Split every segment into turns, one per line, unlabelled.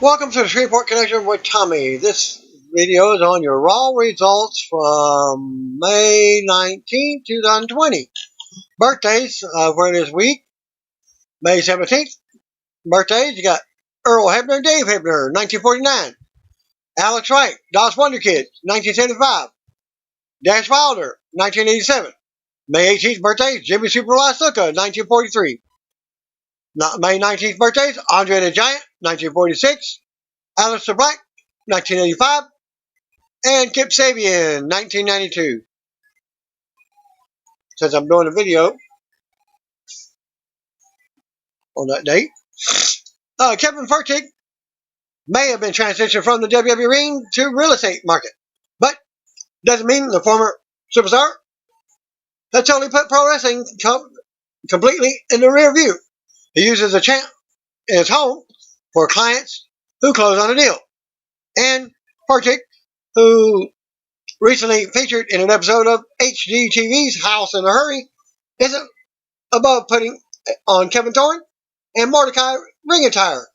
Welcome to the Shreveport Connection with Tommy. This video is on your Raw results from May 19, 2020. Birthdays for this week, May 17th. Birthdays, you got Earl Hebner, Dave Hebner, 1949. Alex Wright, Das Wonder Kid, 1975. Dash Wilder, 1987. May 18th birthday, Jimmy Superfly Snuka, 1943. May 19th birthdays, Andre the Giant, 1946. Aleister Black, 1985. And Kip Sabian, 1992. Since I'm doing a video on that date. Kevin Fertig may have been transitioned from the WWE ring to real estate market, but doesn't mean the former superstar has totally put pro wrestling completely in the rear view. He uses the champ in his home for clients who close on a deal. And Fertig, who recently featured in an episode of HGTV's House in a Hurry, isn't above putting on Kevin Thorne and Mordecai ring attire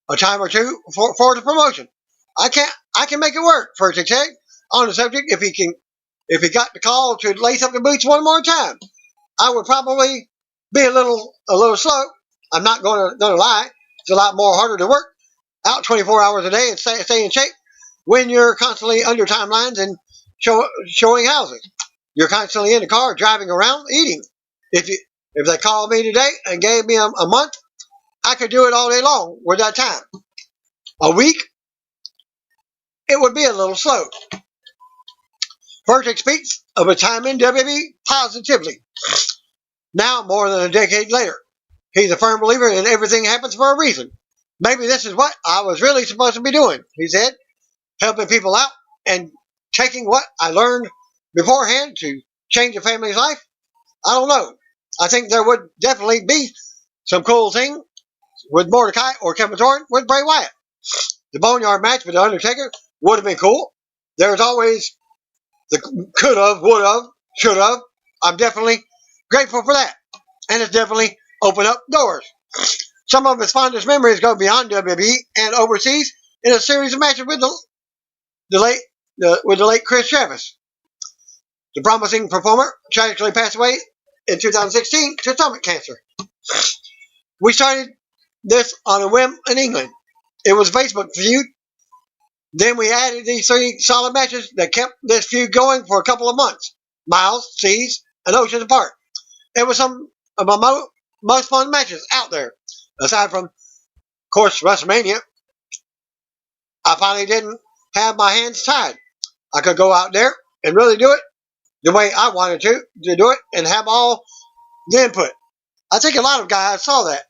a time or two for the promotion. I can make it work, Fertig said on the subject. If he got the call to lace up the boots one more time, I would probably be a little slow. I'm not gonna lie. It's a lot more harder to work out 24 hours a day and stay in shape when you're constantly under timelines and showing houses. You're constantly in the car, driving around, eating. If they called me today and gave me a month, I could do it all day long with that time. A week, it would be a little slow. Fertig speaks of a time in WWE positively. Now, more than a decade later, he's a firm believer in everything happens for a reason. Maybe this is what I was really supposed to be doing, he said, helping people out and taking what I learned beforehand to change a family's life. I don't know. I think there would definitely be some cool thing with Mordecai or Kevin Thorne with Bray Wyatt. The Boneyard match with The Undertaker would have been cool. There's always the could have, would have, should have. I'm definitely grateful for that. And it's definitely opened up doors. Some of his fondest memories go beyond WWE and overseas in a series of matches with the late Chris Travis. The promising performer tragically passed away in 2016 to stomach cancer. We started this on a whim in England. It was a Facebook feud. Then we added these 3 solid matches that kept this feud going for a couple of months. Miles, seas, and oceans apart. It was some of my most fun matches out there. Aside from, of course, WrestleMania, I finally didn't have my hands tied. I could go out there and really do it the way I wanted to do it and have all the input. I think a lot of guys saw that.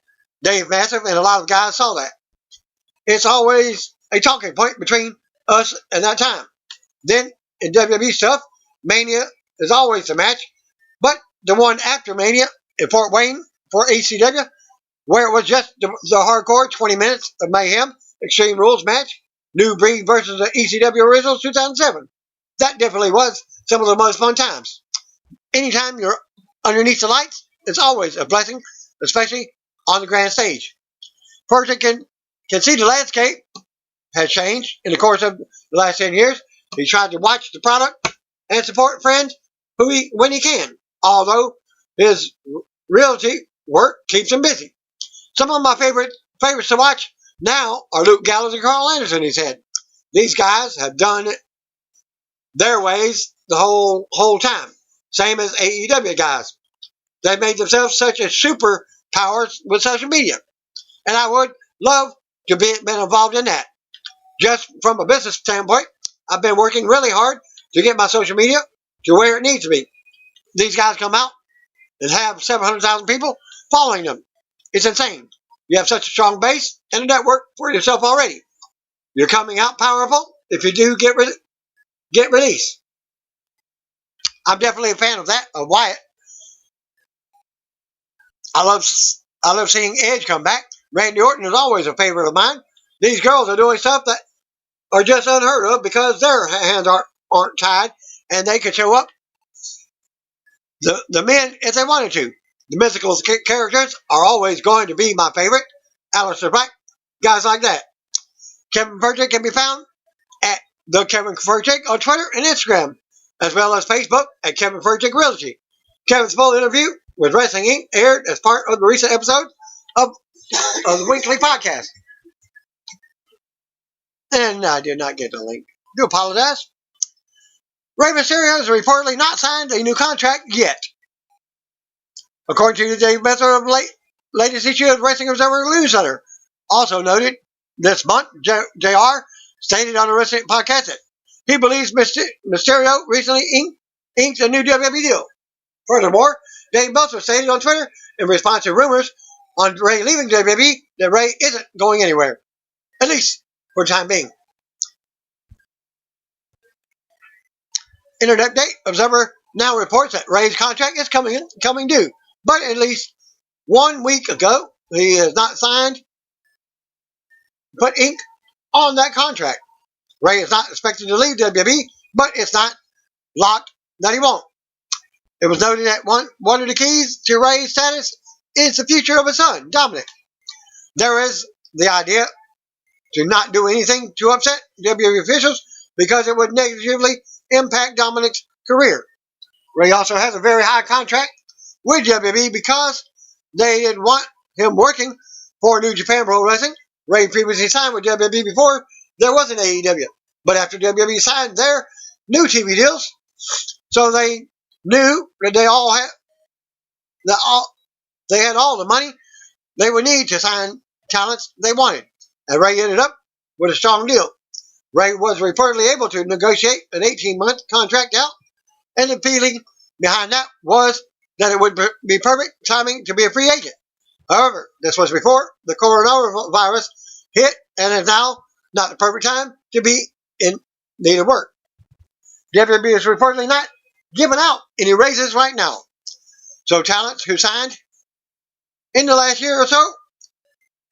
Dave Massive and a lot of guys saw that. It's always a talking point between us and that time. Then, in WWE stuff, Mania is always the match, but the one after Mania in Fort Wayne for ECW, where it was just the hardcore 20 minutes of mayhem, Extreme Rules match, New Breed versus the ECW Originals 2007. That definitely was some of the most fun times. Anytime you're underneath the lights, it's always a blessing, especially on the grand stage. Fertig can see the landscape has changed in the course of the last 10 years. He tried to watch the product and support friends when he can, although his realty work keeps him busy. Some of my favorites to watch now are Luke Gallows and Carl Anderson, he said. These guys have done it their ways the whole time. Same as AEW guys. They made themselves such as superpowers with social media. And I would love to be involved in that. Just from a business standpoint, I've been working really hard to get my social media to where it needs to be. These guys come out and have 700,000 people following them. It's insane. You have such a strong base and a network for yourself already. You're coming out powerful if you do get released. I'm definitely a fan of that, of Wyatt. I love seeing Edge come back. Randy Orton is always a favorite of mine. These girls are doing stuff that are just unheard of because their hands aren't tied and they can show up. The men, if they wanted to. The mythical characters are always going to be my favorite. Aleister Black, guys like that. Kevin Fertig can be found at the Kevin Fertig on Twitter and Instagram, as well as Facebook at Kevin Fertig Realty. Kevin's full interview with Wrestling Inc. aired as part of the recent episode of the weekly podcast. And I did not get the link. Do apologize. Rey Mysterio has reportedly not signed a new contract yet. According to the Dave Messer of latest issue of Wrestling Observer newsletter, also noted this month, JR stated on the Wrestling podcast that he believes Mysterio recently inked a new WWE deal. Furthermore, Dave Meltzer stated on Twitter in response to rumors on Rey leaving WWE that Rey isn't going anywhere, at least for the time being. Internet Date Observer now reports that Rey's contract is coming due, but at least 1 week ago he has not signed, put ink on that contract. Rey is not expected to leave WWE, but it's not locked that he won't. It was noted that one of the keys to Rey's status is the future of his son, Dominic. There is the idea to not do anything to upset WWE officials because it would negatively impact Dominic's career. Rey also has a very high contract with WWE because they didn't want him working for New Japan Pro Wrestling. Rey previously signed with WWE before there was an AEW, but after WWE signed their new TV deals, so they knew that they had all the money they would need to sign talents they wanted, and Rey ended up with a strong deal. Rey was reportedly able to negotiate an 18-month contract out, and the feeling behind that was that it would be perfect timing to be a free agent. However, this was before the coronavirus hit, and is now not the perfect time to be in need of work. WWE is reportedly not giving out any raises right now. So talents who signed in the last year or so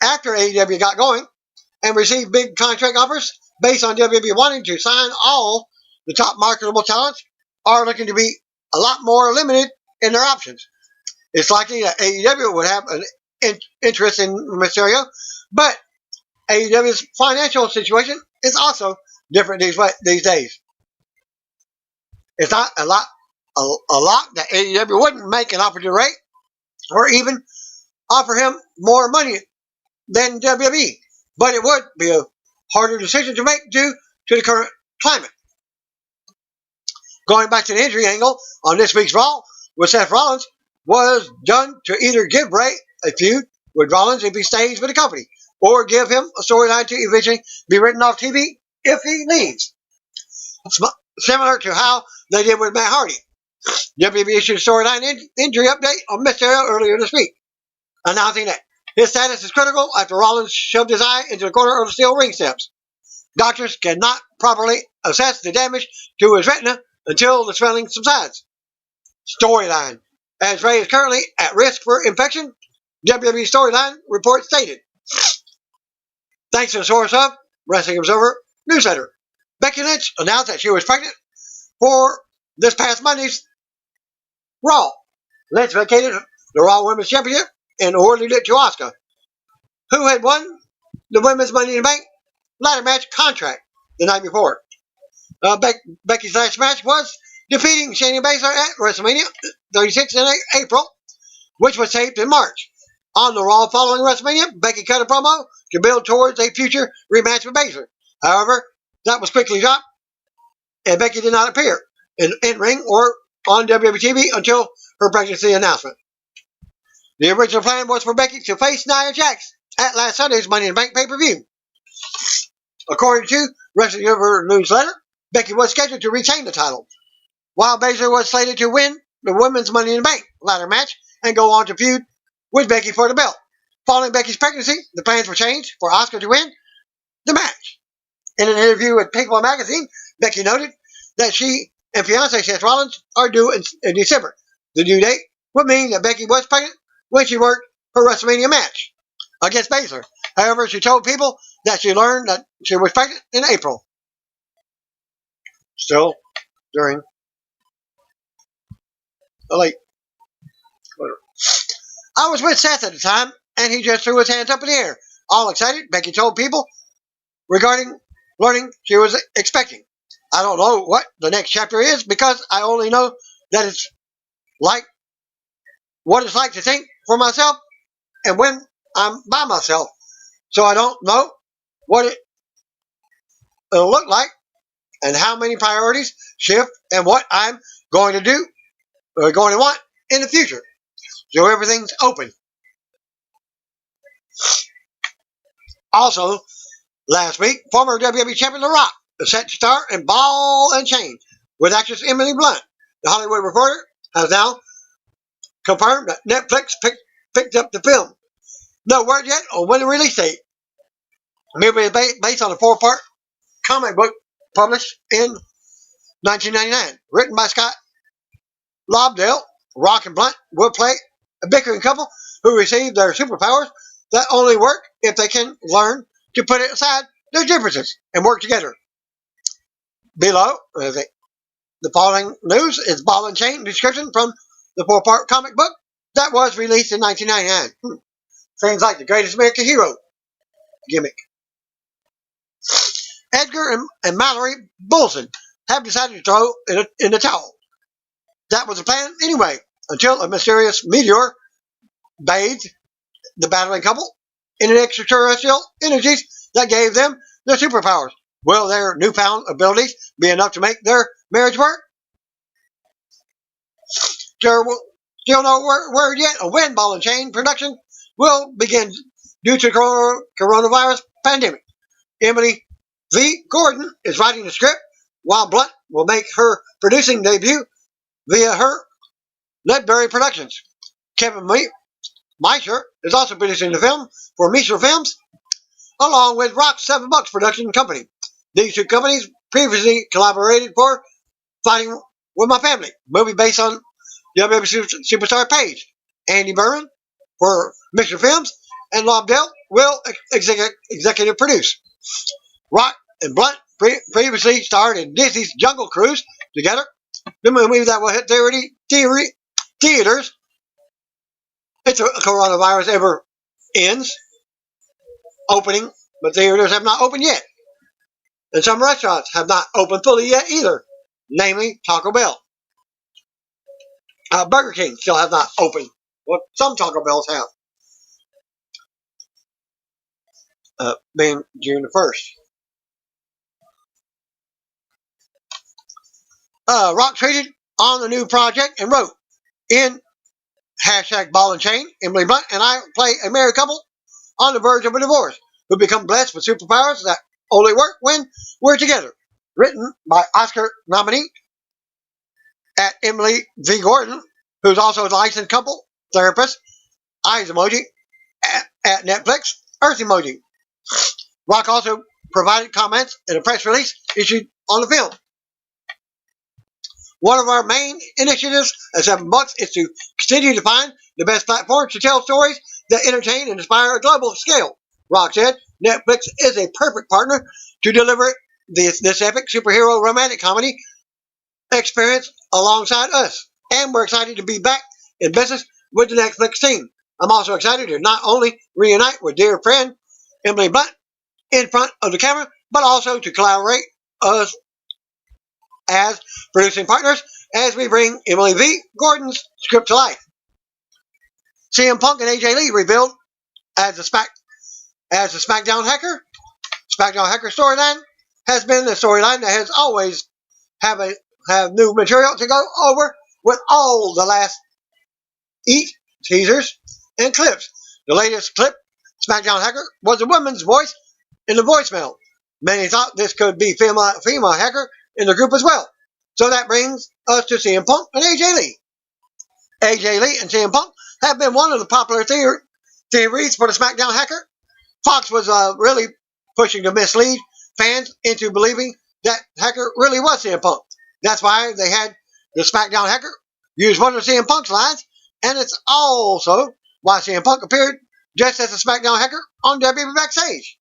after AEW got going and received big contract offers based on WWE wanting to sign all the top marketable talents are looking to be a lot more limited in their options. It's likely that AEW would have an interest in Mysterio, but AEW's financial situation is also different these days. It's not a lot that AEW wouldn't make an offer to Rey or even offer him more money than WWE, but it would be a harder decision to make due to the current climate. Going back to the injury angle on this week's Raw with Seth Rollins was done to either give Rey a feud with Rollins if he stays with the company, or give him a storyline to eventually be written off TV if he leaves. Similar to how they did with Matt Hardy. WWE issued a storyline injury update on Mysterio earlier this week, announcing that his status is critical after Rollins shoved his eye into the corner of the steel ring steps. Doctors cannot properly assess the damage to his retina until the swelling subsides. Storyline. As Rey is currently at risk for infection, WWE storyline report stated. Thanks to the source of Wrestling Observer newsletter. Becky Lynch announced that she was pregnant for this past Monday's Raw. Lynch vacated the Raw Women's Championship and awarded it to Asuka, who had won the Women's Money in the Bank ladder match contract the night before. Becky's last match was defeating Shayna Baszler at WrestleMania 36 in April, which was taped in March. On the Raw following WrestleMania, Becky cut a promo to build towards a future rematch with Baszler. However, that was quickly dropped, and Becky did not appear in ring or on WWE TV until her pregnancy announcement. The original plan was for Becky to face Nia Jax at last Sunday's Money in the Bank pay-per-view. According to Wrestling Observer newsletter, Becky was scheduled to retain the title, while Baszler was slated to win the Women's Money in the Bank ladder match and go on to feud with Becky for the belt. Following Becky's pregnancy, the plans were changed for Asuka to win the match. In an interview with People magazine, Becky noted that she and fiancé Seth Rollins are due in December. The due date would mean that Becky was pregnant when she worked her WrestleMania match against Baszler. However, she told People that she learned that she was pregnant in April. Still during the late. I was with Seth at the time, and he just threw his hands up in the air. all excited, Becky told people regarding learning she was expecting. I don't know what the next chapter is because I only know that it's like what it's like to think for myself and when I'm by myself. So I don't know what it'll look like and how many priorities shift and what I'm going to do or going to want in the future. So everything's open. Also, last week, former WWE Champion The Rock is set to star in Ball and Chain with actress Emily Blunt. The Hollywood Reporter has now confirmed that Netflix picked up the film. No word yet on when the release date. The movie is based on a 4-part comic book published in 1999, written by Scott Lobdell. Rock and Blunt will play a bickering couple who receive their superpowers that only work if they can learn to put aside their differences and work together. Below, the following news is Ball and Chain description from the 4-part comic book that was released in 1999. Seems like the greatest American hero gimmick. Edgar and Mallory Bolson have decided to throw in the towel. That was the plan anyway, until a mysterious meteor bathed the battling couple in an extraterrestrial energies that gave them their superpowers. Will their newfound abilities be enough to make their marriage work? Still no word yet on when Ball and Chain production will begin due to coronavirus pandemic. Emily V. Gordon is writing the script, while Blunt will make her producing debut via her Ledbury Productions. Kevin Meisher is also producing the film for Meisher Films, along with Rock's 7 Bucks production company. These two companies previously collaborated for Fighting With My Family, movie based on WWE Superstar Paige. Andy Berman for Meisher Films, and Lobdell will executive produce. Rock and Blunt previously starred in Disney's Jungle Cruise together, the movie that will hit theaters if the coronavirus ever ends opening, but theaters have not opened yet. And some restaurants have not opened fully yet either, namely Taco Bell. Burger King still has not opened. Well, some Taco Bells have. Being June the 1st. Rock tweeted on the new project and wrote, in #Ball and Chain, Emily Blunt and I play a married couple on the verge of a divorce who become blessed with superpowers that only work when we're together. Written by Oscar nominee at Emily V. Gordon, who's also a licensed couple therapist, eyes emoji at Netflix, earth emoji. Rock also provided comments in a press release issued on the film. One of our main initiatives at 7 Bucks is to continue to find the best platforms to tell stories that entertain and inspire a global scale. Rock said Netflix is a perfect partner to deliver this epic superhero romantic comedy experience alongside us. And we're excited to be back in business with the Netflix team. I'm also excited to not only reunite with dear friend Emily Blunt in front of the camera, but also to collaborate us as producing partners as we bring Emily V. Gordon's script to life. CM Punk and AJ Lee revealed as the Smackdown Hacker. Smackdown Hacker storyline has been the storyline that has always have new material to go over with all the last teasers and clips. The latest clip, Smackdown Hacker, was a woman's voice in the voicemail. Many thought this could be female hacker in the group as well. So that brings us to CM Punk and AJ Lee. AJ Lee and CM Punk have been one of the popular theories for the Smackdown Hacker. Fox was really pushing to mislead fans into believing that Hacker really was CM Punk. That's why they had the Smackdown Hacker use one of CM Punk's lines, and it's also why CM Punk appeared just as a Smackdown Hacker on WWE Backstage.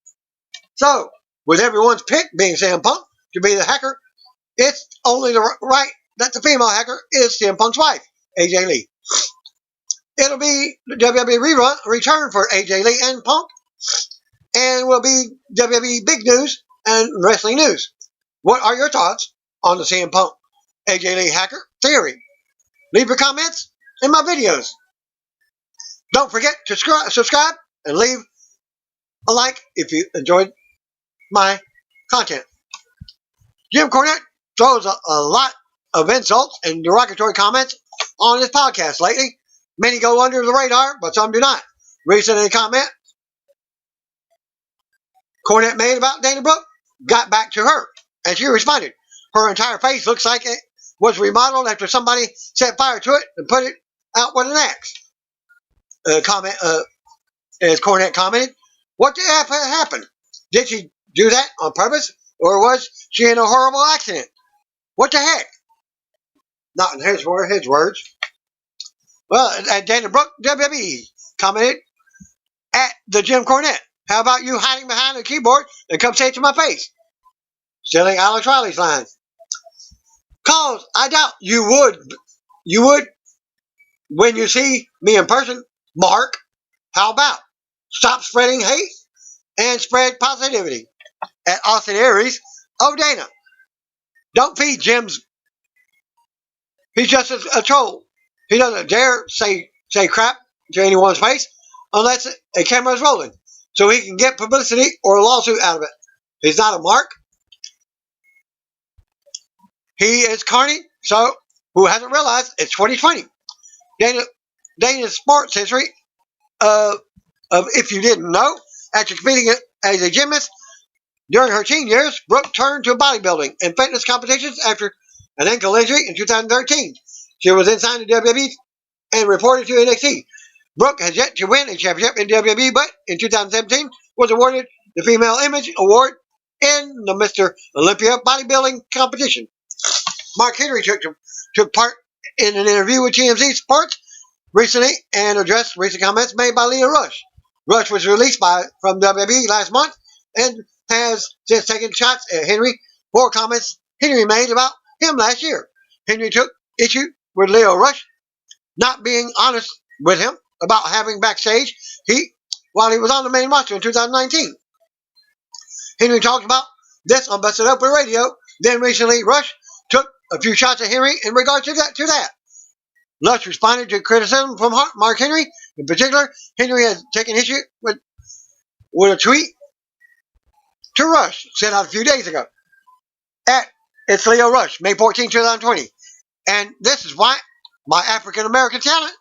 So, with everyone's pick being CM Punk to be the hacker, it's only right that the female hacker is CM Punk's wife, AJ Lee. It'll be the WWE return for AJ Lee and Punk and will be WWE big news and wrestling news. What are your thoughts on the CM Punk AJ Lee Hacker theory? Leave your comments in my videos. Don't forget to subscribe and leave a like if you enjoyed my content. Jim Cornette throws a lot of insults and derogatory comments on his podcast lately. Many go under the radar, but some do not. Recently, a comment Cornette made about Dana Brooke got back to her, and she responded. Her entire face looks like it was remodeled after somebody set fire to it and put it out with an axe. As Cornette commented, what the F happened? Did she do that on purpose, or was she in a horrible accident? What the heck? Not in his words. Well, Dana Brooke, WWE, commented at the Jim Cornette. How about you hiding behind the keyboard and come say it to my face? Stealing Alex Riley's line. Cause I doubt you would when you see me in person, Mark. How about stop spreading hate and spread positivity? At Austin Aries of Dana. Don't feed Jim's. He's just a troll. He doesn't dare say crap to anyone's face unless a camera is rolling, so he can get publicity or a lawsuit out of it. He's not a mark. He is Carney, so who hasn't realized it's 2020? Dana's sports history of if you didn't know, after competing as a gymnast during her teen years, Brooke turned to bodybuilding and fitness competitions after an ankle injury in 2013. She was then signed to WWE and reported to NXT. Brooke has yet to win a championship in WWE, but in 2017 was awarded the Female Image Award in the Mr. Olympia bodybuilding competition. Mark Henry took part in an interview with TMZ Sports recently and addressed recent comments made by Lio Rush. Rush was released from WWE last month and has since taken shots at Henry for comments Henry made about him last year. Henry took issue with Lio Rush not being honest with him about having backstage heat while he was on the main roster in 2019. Henry talked about this on Busted Open Radio. Then recently, Rush took a few shots at Henry in regard to that. Rush responded to criticism from Mark Henry. In particular, Henry has taken issue with a tweet to Rush sent out a few days ago. It's Lio Rush, May 14, 2020. And this is why my African American talent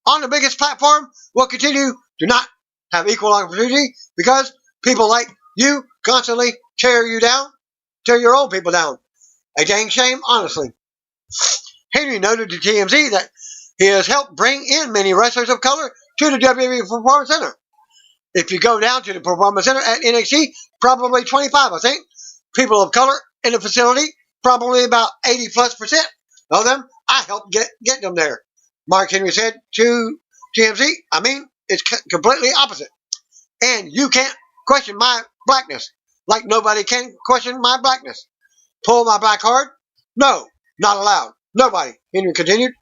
on the biggest platform will continue to not have equal opportunity because people like you constantly tear your own people down. A dang shame, honestly. Henry noted to TMZ that he has helped bring in many wrestlers of color to the WWE Performance Center. If you go down to the Performance Center at NXT, probably 25, I think, people of color in the facility, probably about 80+% of them, I helped get them there. Mark Henry said to TMZ, I mean, it's completely opposite. And you can't question my blackness, like nobody can question my blackness. Pull my black card? No, not allowed. Nobody, Henry continued.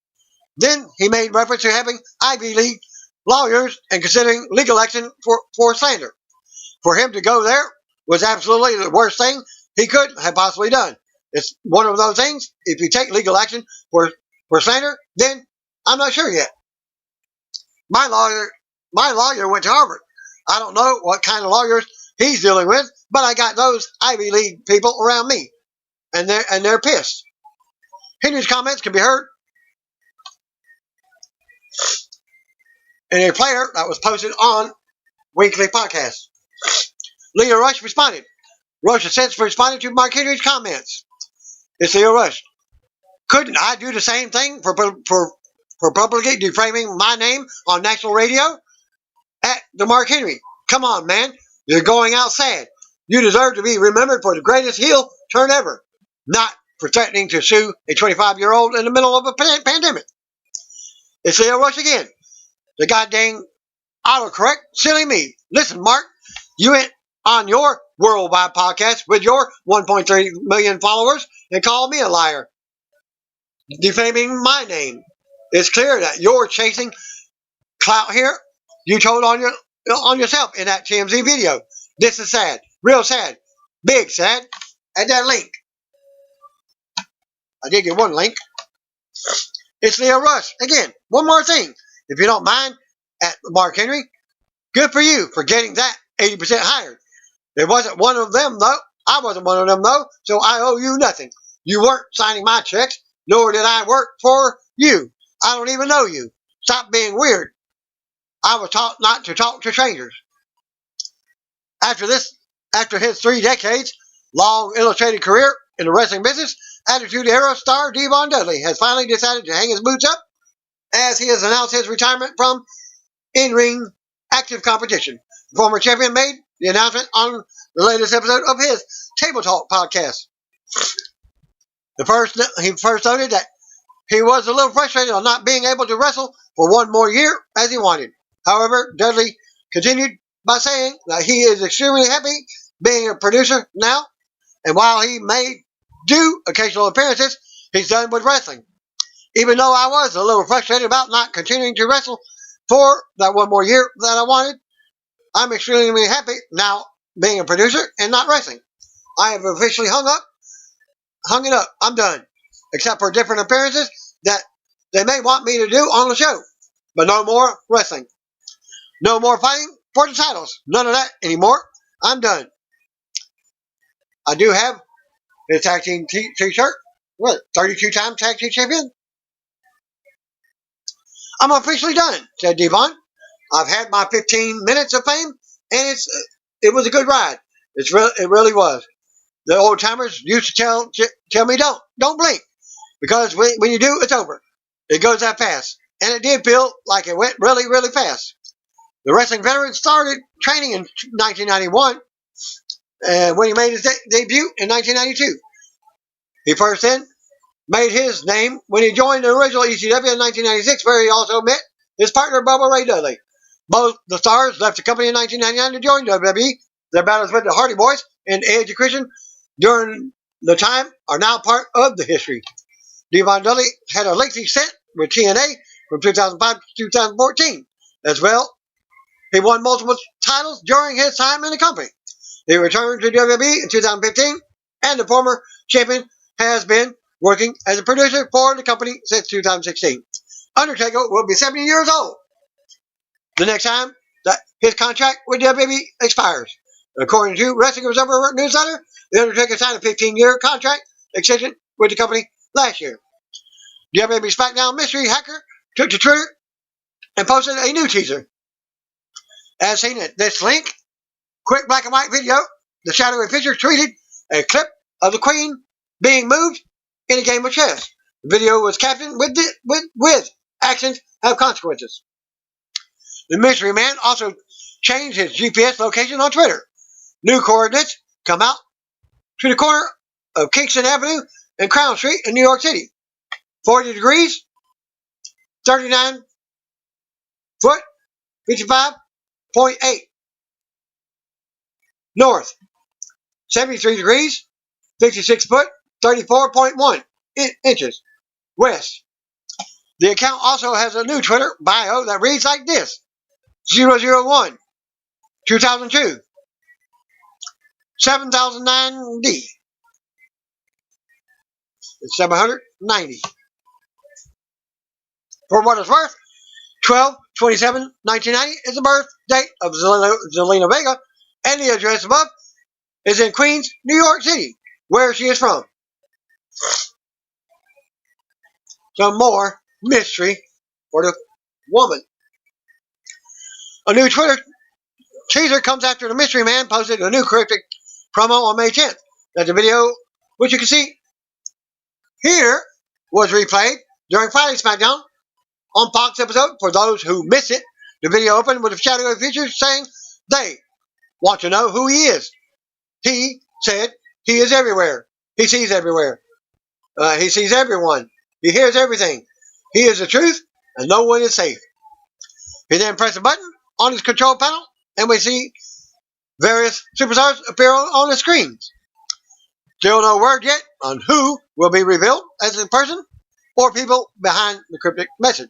Then he made reference to having Ivy League lawyers and considering legal action for slander. For him to go there was absolutely the worst thing he could have possibly done. It's one of those things, if you take legal action for slander, then I'm not sure yet. My lawyer went to Harvard. I don't know what kind of lawyers he's dealing with, but I got those Ivy League people around me, and they're pissed. Henry's comments can be heard in a player that was posted on Weekly Podcast. Lio Rush responded. Rush has since responded to Mark Henry's comments. It's Lio Rush. Couldn't I do the same thing for publicly defaming my name on national radio? At the Mark Henry. Come on, man. You're going out sad. You deserve to be remembered for the greatest heel turn ever. Not for threatening to sue a 25-year-old in the middle of a pandemic. It's Lio Rush again. The goddamn autocorrect. Silly me. Listen, Mark. You went on your worldwide podcast with your 1.3 million followers and called me a liar. Defaming my name. It's clear that you're chasing clout here. You told on yourself in that TMZ video. This is sad. Real sad. Big sad. Add that link. I did get one link. It's Lio Rush. Again, one more thing. If you don't mind, at Mark Henry, good for you for getting that 80% higher. There wasn't one of them, though. I wasn't one of them, though, so I owe you nothing. You weren't signing my checks, nor did I work for you. I don't even know you. Stop being weird. I was taught not to talk to strangers. After his 3 decades long illustrated career in the wrestling business, Attitude Era star Devon Dudley has finally decided to hang his boots up as he has announced his retirement from in-ring active competition. The former champion made the announcement on the latest episode of his Table Talk podcast. He first noted that he was a little frustrated on not being able to wrestle for one more year as he wanted. However, Dudley continued by saying that he is extremely happy being a producer now, and while he may do occasional appearances, he's done with wrestling. Even though I was a little frustrated about not continuing to wrestle for that one more year that I wanted, I'm extremely happy now being a producer and not wrestling. I have officially hung it up. I'm done. Except for different appearances that they may want me to do on the show. But no more wrestling. No more fighting for the titles. None of that anymore. I'm done. I do have a tag team t-shirt. 32-time tag team champion? I'm officially done, said Devon. I've had my 15 minutes of fame, and it was a good ride. It really was. The old timers used to tell me don't blink, because when you do, it's over. It goes that fast, and it did feel like it went really, really fast. The wrestling veteran started training in 1991, and when he made his debut in 1992. He first then made his name when he joined the original ECW in 1996, where he also met his partner Bubba Ray Dudley. Both the stars left the company in 1999 to join WWE. Their battles with the Hardy Boys and Edge and Christian during the time are now part of the history. Devon Dudley had a lengthy stint with TNA from 2005 to 2014. As well, he won multiple titles during his time in the company. He returned to WWE in 2015, and the former champion has been working as a producer for the company since 2016. Undertaker will be 70 years old the next time that his contract with WWE expires. According to Wrestling Observer Newsletter, the Undertaker signed a 15-year contract extension with the company last year. WWE Smackdown Mystery Hacker took to Twitter and posted a new teaser. As seen at this link, quick black and white video, the shadowy picture tweeted a clip of the Queen being moved in a game of chess. The video was captioned with actions have consequences. The mystery man also changed his GPS location on Twitter. New coordinates come out to the corner of Kingston Avenue and Crown Street in New York City. 40 degrees, 39 foot, 55.8. North, 73 degrees, 56 foot, 34.1 inches. West. The account also has a new Twitter bio that reads like this. 001, 2002, 7009D. It's 790. For what it's worth, 12/27/1990 is the birth date of Zelina Vega, and the address above is in Queens, New York City, where she is from. Some more mystery for the woman. A new Twitter teaser comes after the mystery man posted a new cryptic promo on May 10th. That the video, which you can see here, was replayed during Friday's SmackDown on Fox episode. For those who missed it, the video opened with a shadowy feature saying they want to know who he is. He said he is everywhere. He sees everywhere. He sees everyone. He hears everything. He is the truth, and no one is safe. He then pressed a button on his control panel, and we see various superstars appear on the screens. Still no word yet on who will be revealed as the person or people behind the cryptic message.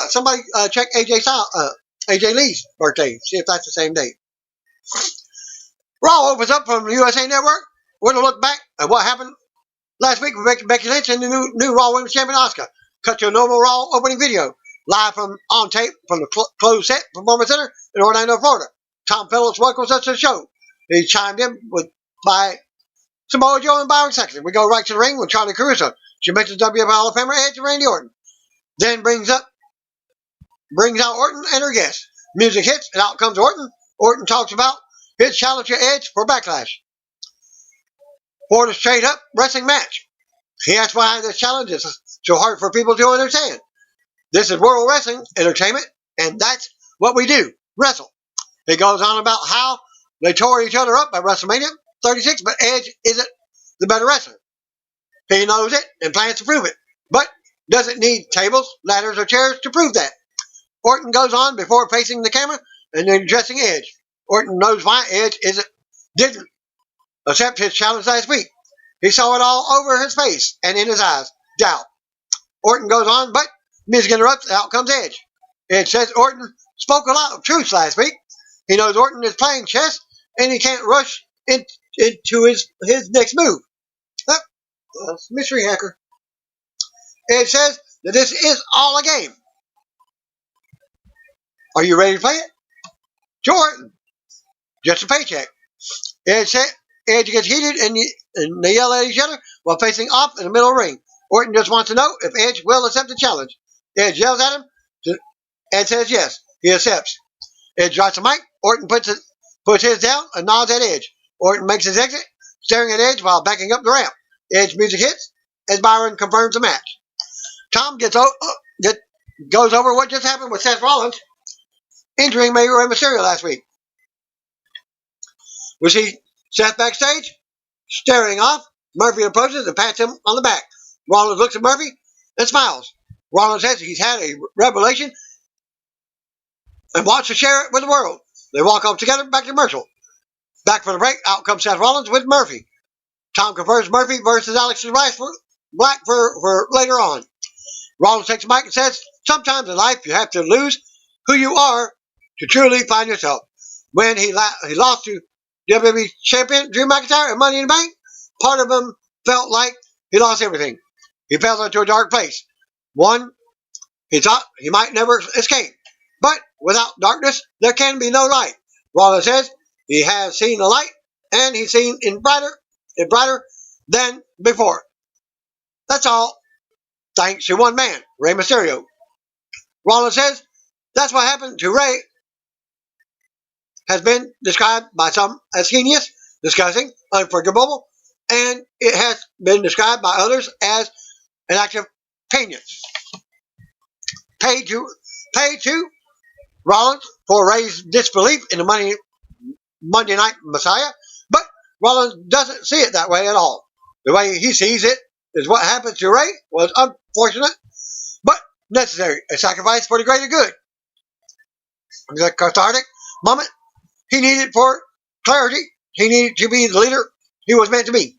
Somebody check AJ Lee's birthday, see if that's the same date. Raw opens up from the USA Network with a look back at what happened last week with Becky Lynch and the new Raw Women's Champion Asuka. Cut to a normal Raw opening video, live from on tape from the closed set Performance Center in Orlando, Florida. Tom Phillips welcomes us to the show. He chimed in by Samoa Joe and Byron Saxton. We go right to the ring with Charlie Caruso. She mentions WWE Hall of Famer Edge and Randy Orton. Then brings out Orton and her guest. Music hits and out comes Orton. Orton talks about his challenge to Edge for Backlash for the straight up wrestling match. He asks why this challenge is so hard for people to understand. This is World Wrestling Entertainment, and that's what we do, wrestle. He goes on about how they tore each other up at WrestleMania 36, but Edge isn't the better wrestler. He knows it and plans to prove it, but doesn't need tables, ladders, or chairs to prove that. Orton goes on before facing the camera and then addressing Edge. Orton knows why Edge didn't accept his challenge last week. He saw it all over his face and in his eyes. Doubt. Orton goes on, but music interrupts and out comes Edge. Edge says Orton spoke a lot of truth last week. He knows Orton is playing chess and he can't rush into his next move. Mystery Hacker. Edge says that this is all a game. Are you ready to play it? Jordan. Just a paycheck. Edge gets heated and they yell at each other while facing off in the middle of the ring. Orton just wants to know if Edge will accept the challenge. Edge yells at him and says yes, he accepts. Edge drops the mic. Orton puts his down and nods at Edge. Orton makes his exit, staring at Edge while backing up the ramp. Edge music hits as Byron confirms the match. Tom goes over what just happened with Seth Rollins injuring Rey Mysterio last week. We see Seth backstage, staring off. Murphy approaches and pats him on the back. Rollins looks at Murphy and smiles. Rollins says he's had a revelation and wants to share it with the world. They walk off together back to commercial. Back for the break, out comes Seth Rollins with Murphy. Tom confirms Murphy versus Alex Black for later on. Rollins takes the mic and says, sometimes in life you have to lose who you are to truly find yourself. When he lost to WWE Champion Drew McIntyre at Money in the Bank, part of him felt like he lost everything. He fell into a dark place. One, he thought he might never escape. But without darkness, there can be no light. Rollins says he has seen the light, and he's seen it brighter than before. That's all thanks to one man, Rey Mysterio. Rollins says that's what happened to Rey has been described by some as heinous, disgusting, unforgivable, and it has been described by others as an act of penance. Paid to Rollins for Rey's disbelief in the Monday Night Messiah, but Rollins doesn't see it that way at all. The way he sees it is what happened to Rey was unfortunate, but necessary, a sacrifice for the greater good. The cathartic moment he needed for clarity. He needed to be the leader he was meant to be.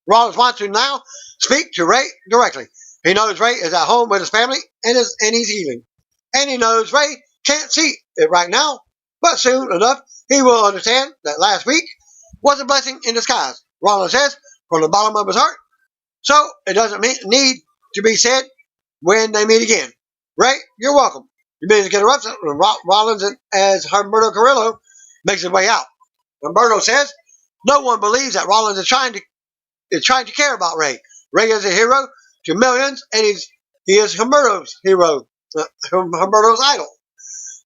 Rollins wants to now speak to Rey directly. He knows Rey is at home with his family and he's healing. And he knows Rey can't see it right now, but soon enough he will understand that last week was a blessing in disguise. Rollins says from the bottom of his heart, so it doesn't need to be said when they meet again. Rey, you're welcome. The music interrupts Rollins as Humberto Carrillo makes his way out. Humberto says no one believes that Rollins is trying to care about Rey. Rey is a hero to millions, and he is Humberto's hero, Humberto's idol.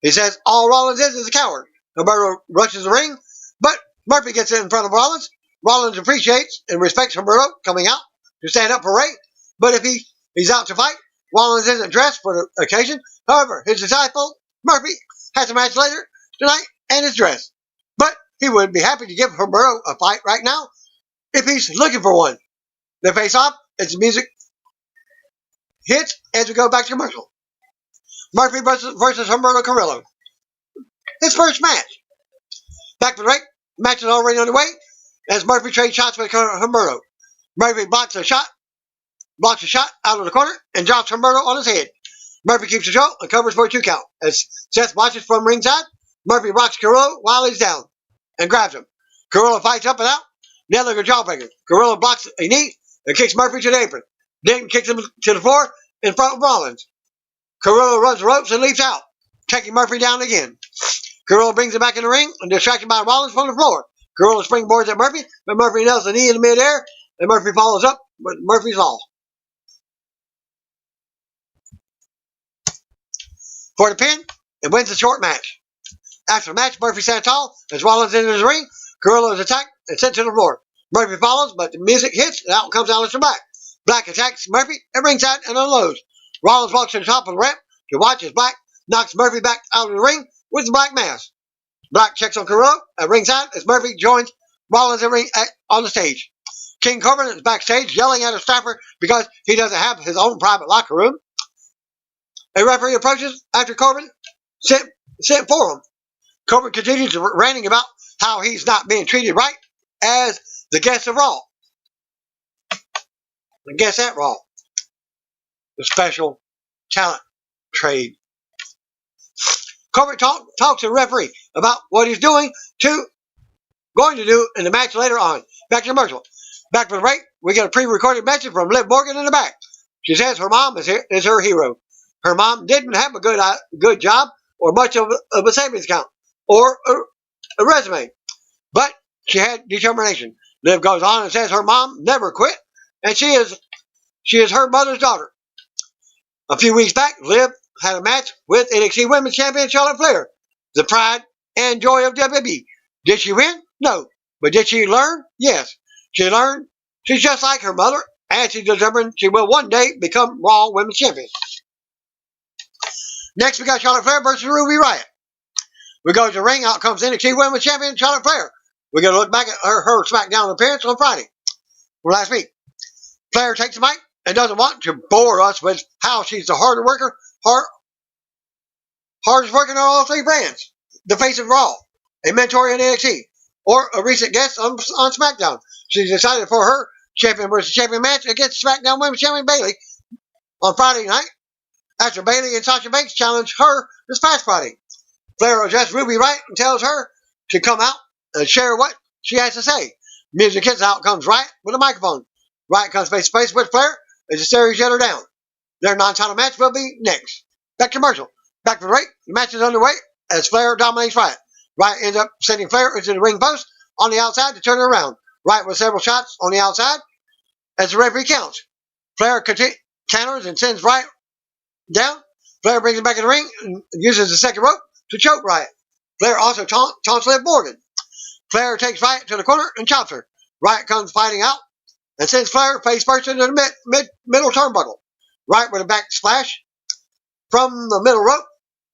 He says all Rollins is a coward. Humberto rushes the ring, but Murphy gets in front of Rollins. Rollins appreciates and respects Humberto coming out to stand up for Rey, but if he's out to fight, Rollins isn't dressed for the occasion. However, his disciple, Murphy, has a match later tonight and is dressed. But he would be happy to give Humberto a fight right now if he's looking for one. They face off as the music hits as we go back to commercial. Murphy versus Humberto Carrillo. His first match. Back for the break. Match is already underway as Murphy trades shots with Humberto. Murphy blocks a shot out of the corner and drops Humberto on his head. Murphy keeps control and covers for a 2 count. As Seth watches from ringside, Murphy rocks Carrillo while he's down. and grabs him. Gorilla fights up and out, nailing a jawbreaker. Gorilla blocks a knee and kicks Murphy to the apron. Then kicks him to the floor in front of Rollins. Gorilla runs the ropes and leaps out, taking Murphy down again. Gorilla brings him back in the ring and distracted by Rollins from the floor. Gorilla springboards at Murphy, but Murphy nails the knee in midair, and Murphy follows up with Murphy's Law. For the pin, it wins the short match. After the match, Murphy stands tall as Rollins enters the ring. Gorilla is attacked and sent to the floor. Murphy follows, but the music hits, and out comes Aleister Black. Black attacks Murphy at ringside and unloads. Rollins walks to the top of the ramp to watch as Black knocks Murphy back out of the ring with the black mask. Black checks on Gorilla at ringside as Murphy joins Rollins on the stage. King Corbin is backstage yelling at a staffer because he doesn't have his own private locker room. A referee approaches after Corbin sent for him. Corbin continues ranting about how he's not being treated right as the guest of Raw. The guest at Raw. The special talent trade. Corbin talks to the referee about what he's going to do in the match later on. Back to the commercial. Back for the break, we get a pre-recorded message from Liv Morgan in the back. She says her mom is her hero. Her mom didn't have a good job or much of a savings account or a resume, but she had determination. Liv goes on and says her mom never quit, and she is her mother's daughter. A few weeks back, Liv had a match with NXT Women's Champion Charlotte Flair, the pride and joy of WWE. Did she win? No. But did she learn? Yes. She learned she's just like her mother, and she's determined she will one day become Raw Women's Champion. Next, we got Charlotte Flair versus Ruby Riott. We go to the ring. Out comes NXT Women's Champion Charlotte Flair. We're going to look back at her Smackdown appearance on Friday from last week. Flair takes the mic and doesn't want to bore us with how she's the hardest working of all three brands, the face of Raw, a mentor in NXT, or a recent guest on SmackDown. She's decided for her champion versus champion match against SmackDown Women's Champion Bayley on Friday night after Bayley and Sasha Banks challenged her this past Friday. Flair addressed Ruby Riott and tells her to come out and share what she has to say. Music hits, out comes Riott with a microphone. Riott comes face to face with Flair as the series shut her down. Their non-title match will be next. Back to commercial. Back for the break. The match is underway as Flair dominates Riott. Riott ends up sending Flair into the ring post on the outside to turn her around. Riott with several shots on the outside as the referee counts. Flair counters and sends Riott down. Flair brings him back in the ring and uses the second rope to choke Riott. Flair also taunts Liv Morgan. Flair takes Riott to the corner and chops her. Riott comes fighting out and sends Flair face first into the middle turnbuckle. Riott with a back splash from the middle rope,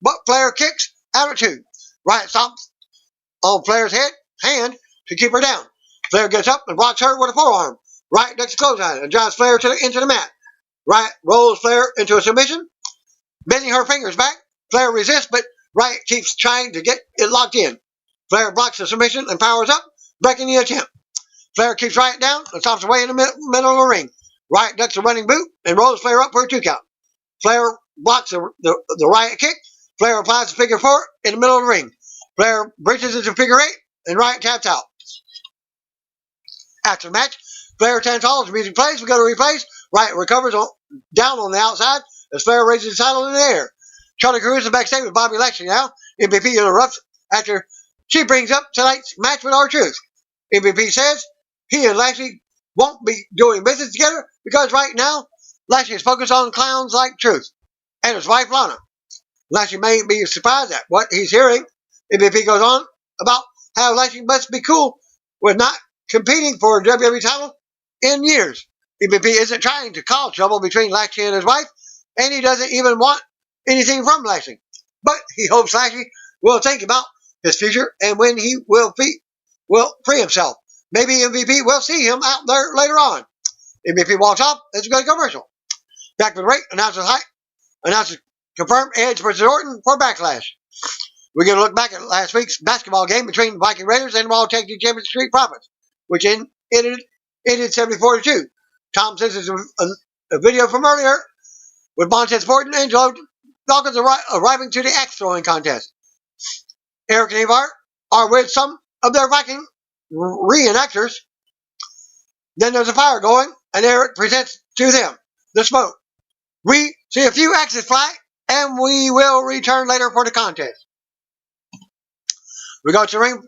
but Flair kicks out at two. Riott stomps on Flair's hand to keep her down. Flair gets up and blocks her with a forearm. Riott ducks a clothesline and drives Flair into the mat. Riott rolls Flair into a submission, bending her fingers back. Flair resists, but Riott keeps trying to get it locked in. Flair blocks the submission and powers up, breaking the attempt. Flair keeps Riott down and stomps away in the middle of the ring. Riott ducks a running boot and rolls Flair up for a 2 count. Flair blocks the Riott kick. Flair applies the figure 4 in the middle of the ring. Flair bridges into figure 8 and Riott taps out. After the match, Flair stands tall as the music plays. We go to replays. Riott recovers down on the outside as Flair raises his title in the air. Charlie Cruz is backstage with Bobby Lashley now. MVP interrupts after she brings up tonight's match with R-Truth. MVP says he and Lashley won't be doing business together because right now Lashley is focused on clowns like Truth and his wife Lana. Lashley may be surprised at what he's hearing. MVP goes on about how Lashley must be cool with not competing for a WWE title in years. MVP isn't trying to cause trouble between Lashley and his wife, and he doesn't even want anything from Lashley. But he hopes Lashley will think about his future and when he will free himself. Maybe MVP will see him out there later on. MVP walks off. Let's go to commercial. Back for the break. Announces confirmed Edge versus Orton for Backlash. We're going to look back at last week's basketball game between the Viking Raiders and the Raw Tag Team Championship Street Profits, which ended 74-2. Tom says it's a video from earlier with Montez Ford and Angelo Dawkins arriving to the axe throwing contest. Eric and Ivar are with some of their Viking reenactors. Then there's a fire going, and Eric presents to them the smoke. We see a few axes fly, and we will return later for the contest. We go to the ring,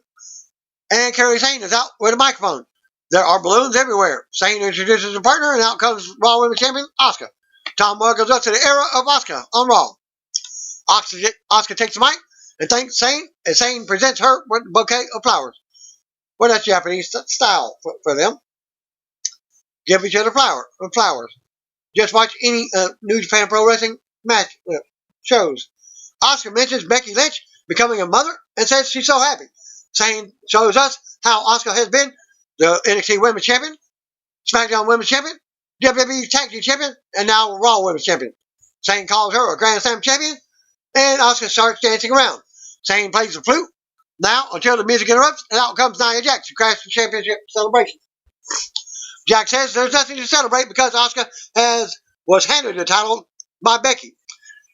and Kairi Sane is out with a microphone. There are balloons everywhere. Sane introduces her partner, and out comes Raw Women's Champion, Asuka. Tom Moore goes up to the era of Asuka on Raw. Asuka takes the mic and thanks Sane, and Sane presents her with a bouquet of flowers. Well, that's Japanese style for them. Give each other flowers. Just watch any New Japan Pro Wrestling match shows. Asuka mentions Becky Lynch becoming a mother and says she's so happy. Sane shows us how Asuka has been the NXT Women's Champion, SmackDown Women's Champion, WWE Tag Team Champion, and now Raw Women's Champion. Sane calls her a Grand Slam champion, and Asuka starts dancing around. Sane plays the flute now until the music interrupts, and out comes Nia Jax to crash the championship celebration. Jax says there's nothing to celebrate because Asuka was handed the title by Becky.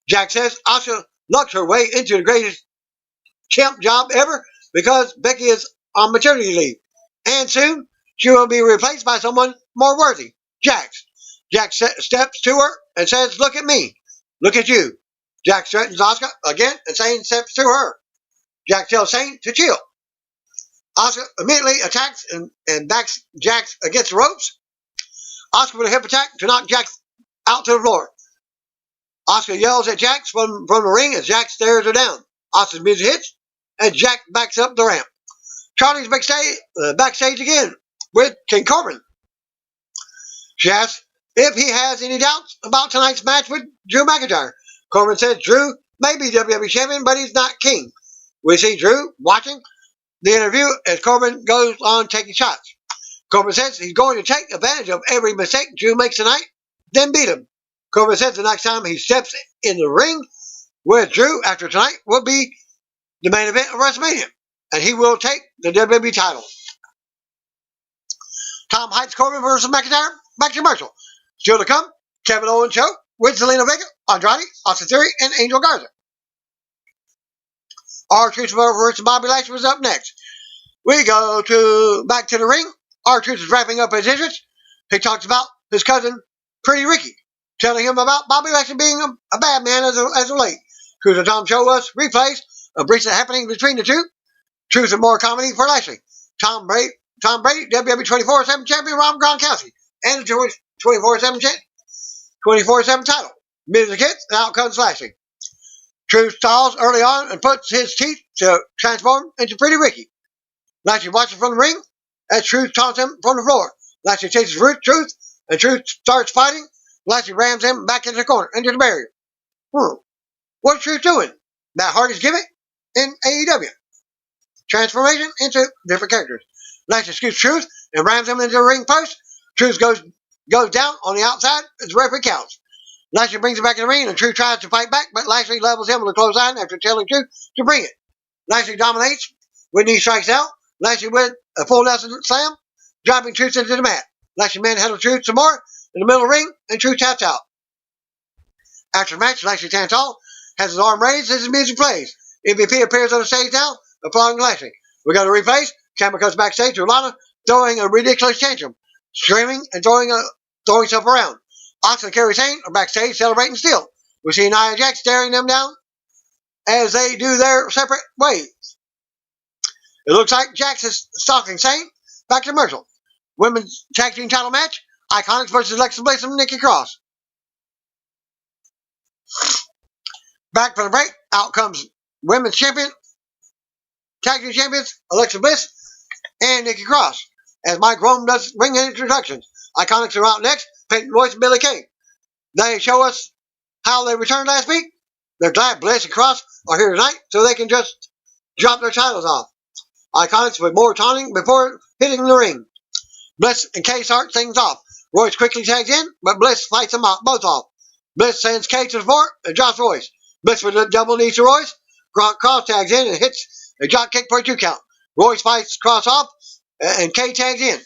Jax says Asuka lucked her way into the greatest champ job ever because Becky is on maternity leave, and soon she will be replaced by someone more worthy, Jax. Jax steps to her and says, "Look at me. Look at you." Jax threatens Asuka again, and Sane steps to her. Jax tells Sane to chill. Asuka immediately attacks and backs Jax against the ropes. Asuka with a hip attack to knock Jax out to the floor. Asuka yells at Jax from the ring as Jax stares her down. Asuka's music hits, and Jax backs up the ramp. Charlie's backstage again with King Corbin. She asks if he has any doubts about tonight's match with Drew McIntyre. Corbin says Drew may be WWE Champion, but he's not King. We see Drew watching the interview as Corbin goes on taking shots. Corbin says he's going to take advantage of every mistake Drew makes tonight, then beat him. Corbin says the next time he steps in the ring with Drew after tonight will be the main event of WrestleMania, and he will take the WWE title. Tom hypes Corbin versus McIntyre. Back to commercial. Still to come, Kevin Owens show with Zelina Vega, Andrade, Austin Theory, and Angel Garza. R-Truth versus Bobby Lashley was up next. We go back to the ring. R-Truth is wrapping up his entrance. He talks about his cousin, Pretty Ricky, telling him about Bobby Lashley being a bad man as of late. Cruiser Tom show us replays of breach happening between the two. Truth and more comedy for Lashley. Tom Brady, WWE 24/7 champion Rob Gronkowski, and the 24/7 title. Music hits, and out comes Lashley. Truth stalls early on and puts his teeth to transform into Pretty Ricky. Lashley watches from the ring as Truth taunts him from the floor. Lashley chases Truth, and Truth starts fighting. Lashley rams him back into the corner, into the barrier. What's Truth doing? Matt Hardy's gimmick in AEW. Transformation into different characters. Lashley scoops Truth and rams him into the ring post. Truth goes down on the outside as the referee counts. Lashley brings it back in the ring, and Truth tries to fight back, but Lashley levels him with a clothesline after telling Truth to bring it. Lashley dominates when he strikes out. Lashley with a full Nelson slam, dropping Truth into the mat. Lashley manhandles Truth some more in the middle of the ring, and Truth taps out. After the match, Lashley stands tall, has his arm raised as his music plays. MVP appears on the stage now, applauding Lashley. We got a replays. Camera comes backstage to Lana, throwing a ridiculous tantrum, screaming and throwing stuff around. Asuka and Kairi Sane are backstage celebrating still. We see Nia Jax staring them down as they do their separate ways. It looks like Jax is stalking Sane. Back to commercial. Women's tag team title match. Iconics versus Alexa Bliss and Nikki Cross. Back from the break. Out comes women's champion, tag team champions Alexa Bliss and Nikki Cross. As Mike Rome does ring introductions. Iconics are out next. Peyton Royce and Billie Kay. They show us how they returned last week. They're glad Bliss and Cross are here tonight so they can just drop their titles off. Iconics with more taunting before hitting the ring. Bliss and Kay start things off. Royce quickly tags in, but Bliss fights them both off. Bliss sends Kay to the floor and drops Royce. Bliss with a double knee to Royce. Cross tags in and hits a drop kick for a 2 count. Royce fights Cross off and Kay tags in.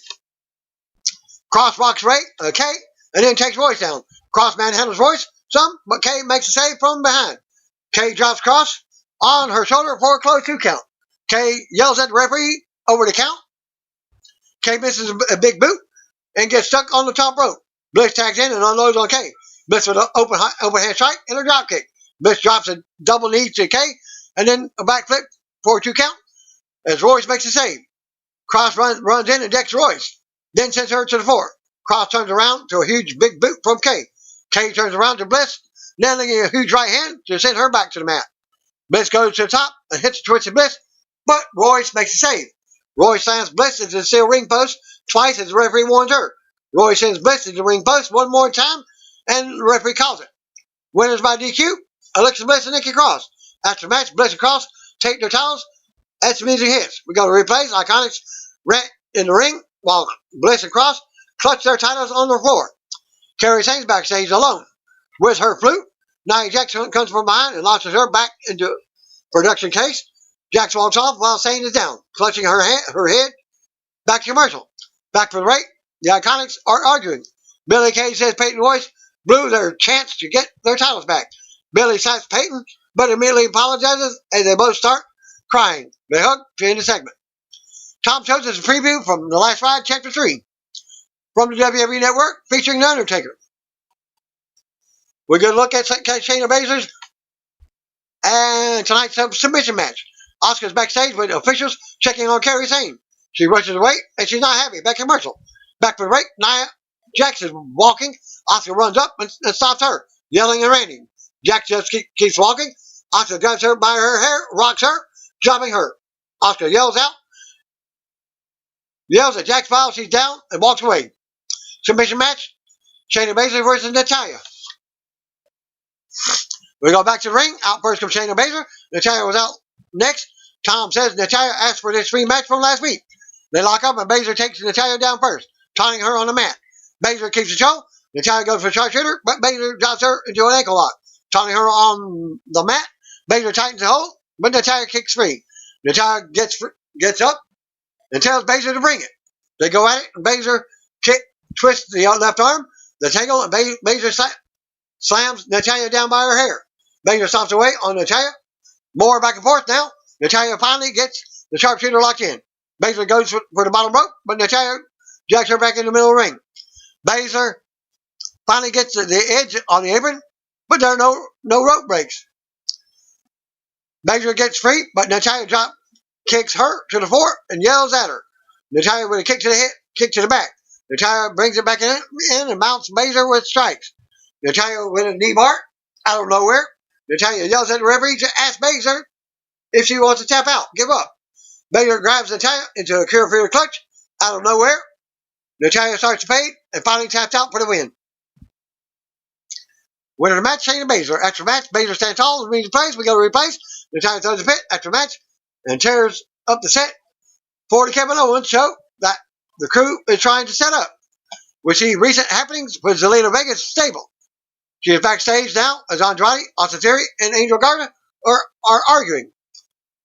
Cross rocks Kay and then takes Royce down. Cross manhandles Royce some, but Kay makes a save from behind. Kay drops Cross on her shoulder for a close 2 count. Kay yells at the referee over the count. Kay misses a big boot and gets stuck on the top rope. Bliss tags in and unloads on Kay. Bliss with an overhand strike and a drop kick. Bliss drops a double knee to Kay and then a backflip for a 2 count as Royce makes a save. Cross runs in and decks Royce, then sends her to the floor. Cross turns around to a huge big boot from Kay. Kay turns around to Bliss, nailing a huge right hand to send her back to the mat. Bliss goes to the top and hits a twisted Bliss, but Royce makes a save. Royce slams Bliss into the steel ring post twice as the referee warns her. Royce sends Bliss into the ring post one more time, and the referee calls it. Winners by DQ, Alexa Bliss and Nikki Cross. After the match, Bliss and Cross take their titles as the music hits. We go to replays. Iconics rant in the ring while Bliss and Cross clutch their titles on the floor. Kairi Sane's backstage alone with her flute. Nia Jax comes from behind and launches her back into production case. Jax walks off while Sane is down, clutching her head. Back to commercial. Back for the break. The Iconics are arguing. Billy Kay says Peyton Royce blew their chance to get their titles back. Billy slaps Peyton, but immediately apologizes as they both start crying. They hug to end the segment. Tom shows us a preview from The Last Ride, Chapter 3 from the WWE Network featuring The Undertaker. We're going to look at Shayna Baszler's and tonight's submission match. Asuka's backstage with officials checking on Kairi Sane. She rushes away and she's not happy. Back commercial. Back for the break. Nia Jax is walking. Asuka runs up and stops her, yelling and ranting. Jax just keeps walking. Asuka grabs her by her hair, rocks her, dropping her. Asuka yells at Jax while she's down and walks away. Submission match. Shayna Baszler versus Natalya. We go back to the ring. Out first comes Shayna Baszler. Natalya was out next. Tom says Natalya asked for this rematch from last week. They lock up and Baszler takes Natalya down first, taunting her on the mat. Baszler keeps the show. Natalya goes for a sharpshooter, but Baszler drops her into an ankle lock, taunting her on the mat. Baszler tightens the hold, but Natalya kicks free. Natalya gets up and tells Baszler to bring it. They go at it, and Baszler twists the left arm, the tangle, and Baszler slams Natalya down by her hair. Baszler stomps away on Natalya. More back and forth now. Natalya finally gets the sharpshooter locked in. Baszler goes for the bottom rope, but Natalya jacks her back in the middle of the ring. Baszler finally gets the edge on the apron, but there are no rope breaks. Baszler gets free, but Natalya kicks her to the floor and yells at her. Natalya with a kick to the head, kick to the back. Natalya brings it back in and mounts Baszler with strikes. Natalya with a knee bar out of nowhere. Natalya yells at the referee to ask Baszler if she wants to tap out, give up. Baszler grabs Natalya into a Kirifuda clutch out of nowhere. Natalya starts to fade and finally taps out for the win. Winner of the match, Shayna Baszler. After the match, Baszler stands tall and reads the plays. We go to replace. Natalya throws the pit after the match and tears up the set for the Kevin Owens show that the crew is trying to set up. We see recent happenings with Zelina Vega's stable. She is backstage now as Andrade, Austin Theory, and Angel Garza are arguing.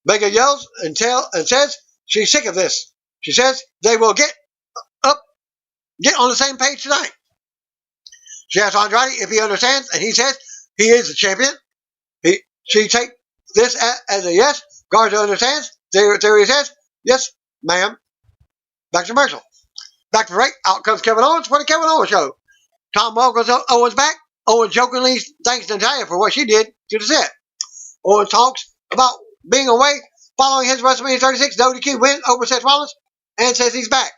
Vega yells and says she's sick of this. She says they will get on the same page tonight. She asks Andrade if he understands, and he says he is the champion. She takes this as a yes. Garza understands. Theory says, yes, ma'am. Back to commercial. Back to break. Out comes Kevin Owens for the Kevin Owens show. Tom welcomes Owens back. Owens jokingly thanks Natalya for what she did to the set. Owens talks about being away following his WrestleMania 36 WDQ win over Seth Rollins and says he's back.